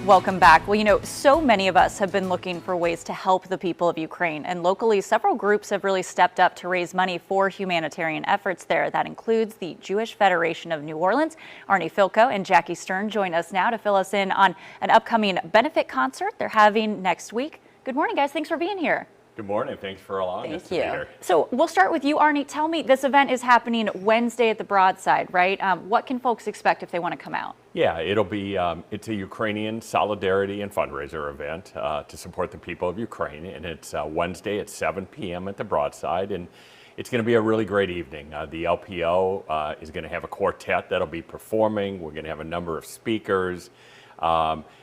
Welcome back. Well, so many of us have been looking for ways to help the people of Ukraine, and locally, several groups have really stepped up to raise money for humanitarian efforts there. That includes the Jewish Federation of New Orleans. Arnie Filko and Jackie Stern join us now to fill us in on an upcoming benefit concert they're having next week. Good morning, guys. Thanks for being here. Good morning. Thanks for allowing us to be here. So we'll start with you, Arnie. Tell me, this event is happening Wednesday at the Broadside, right? What can folks expect if they want to come out? Yeah, it'll be, it's a Ukrainian solidarity and fundraiser event to support the people of Ukraine. And it's Wednesday at 7 p.m. at the Broadside. And it's going to be a really great evening. The LPO is going to have a quartet that'll be performing. We're going to have a number of speakers.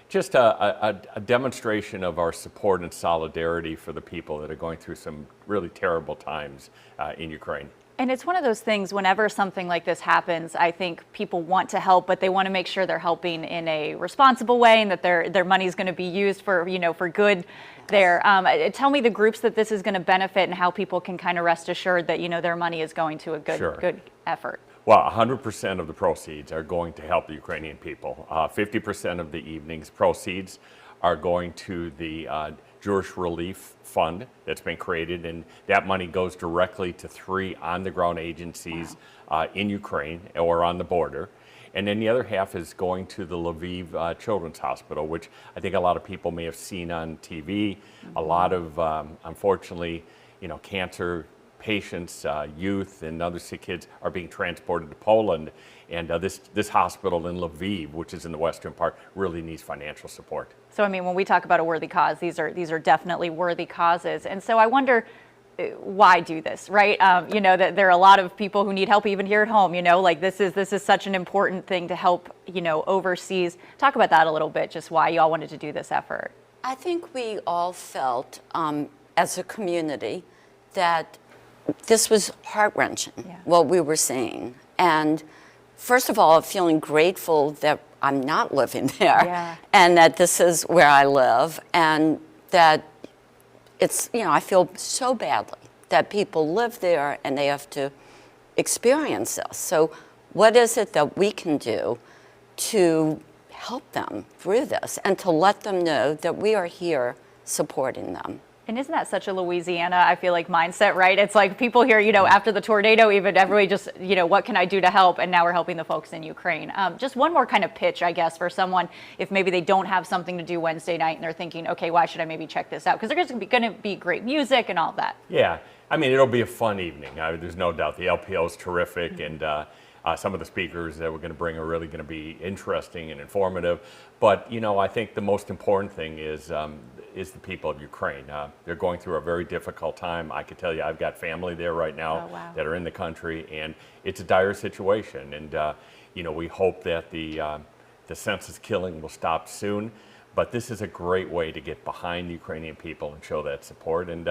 Just a demonstration of our support and solidarity for the people that are going through some really terrible times in Ukraine. And it's one of those things, whenever something like this happens, I think people want to help, but they want to make sure they're helping in a responsible way and that their money is going to be used for, for good there. Tell me the groups that this is going to benefit and how people can kind of rest assured that, their money is going to a good effort. Well, 100% of the proceeds are going to help the Ukrainian people. 50% of the evening's proceeds are going to the Jewish Relief Fund that's been created, and that money goes directly to 3 on-the-ground agencies in Ukraine or on the border. And then the other half is going to the Lviv Children's Hospital, which I think a lot of people may have seen on TV. A lot of, unfortunately, cancer patients, youth, and other sick kids are being transported to Poland, and this hospital in Lviv, which is in the western part, really needs financial support. So, I mean, when we talk about a worthy cause, these are definitely worthy causes, and so I wonder, why do this, right? That there are a lot of people who need help even here at home. Like this is such an important thing to help, overseas. Talk about that a little bit, just why you all wanted to do this effort. I think we all felt, as a community, that this was heart-wrenching, what we were seeing. And first of all, feeling grateful that I'm not living there and that this is where I live, and that it's, I feel so badly that people live there and they have to experience this. So what is it that we can do to help them through this and to let them know that we are here supporting them? And isn't that such a Louisiana, I feel like, mindset, right? It's like people here, after the tornado, even everybody just, what can I do to help? And now we're helping the folks in Ukraine. Just one more kind of pitch, I guess, for someone, if maybe they don't have something to do Wednesday night and they're thinking, okay, why should I maybe check this out? Because there's going to be great music and all of that. Yeah, I mean, it'll be a fun evening. There's no doubt. The LPO is terrific, and some of the speakers that we're going to bring are really going to be interesting and informative. But, I think the most important thing is the people of Ukraine. They're going through a very difficult time. I can tell you, I've got family there right now that are in the country, and it's a dire situation. And, we hope that the senseless killing will stop soon. But this is a great way to get behind the Ukrainian people and show that support, and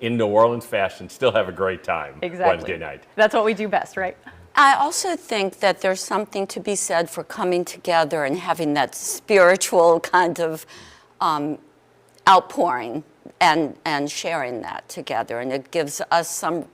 in New Orleans fashion, still have a great time Wednesday night. That's what we do best, right? I also think that there's something to be said for coming together and having that spiritual kind of outpouring and sharing that together, and it gives us some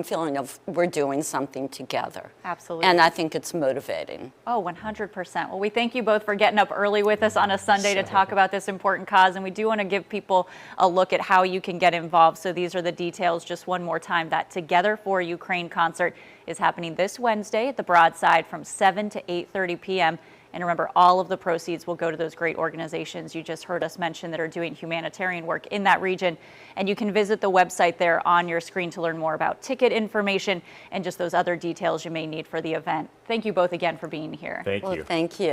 feeling of we're doing something together. Absolutely. And I think it's motivating. Oh, 100%. Well, we thank you both for getting up early with us on a Sunday to talk about this important cause, and we do want to give people a look at how you can get involved. So these are the details just one more time. That Together for Ukraine concert is happening this Wednesday at the Broadside from 7 to 8:30 p.m. And remember, all of the proceeds will go to those great organizations you just heard us mention that are doing humanitarian work in that region. And you can visit the website there on your screen to learn more about ticket information and just those other details you may need for the event. Thank you both again for being here. Thank you. Well, thank you.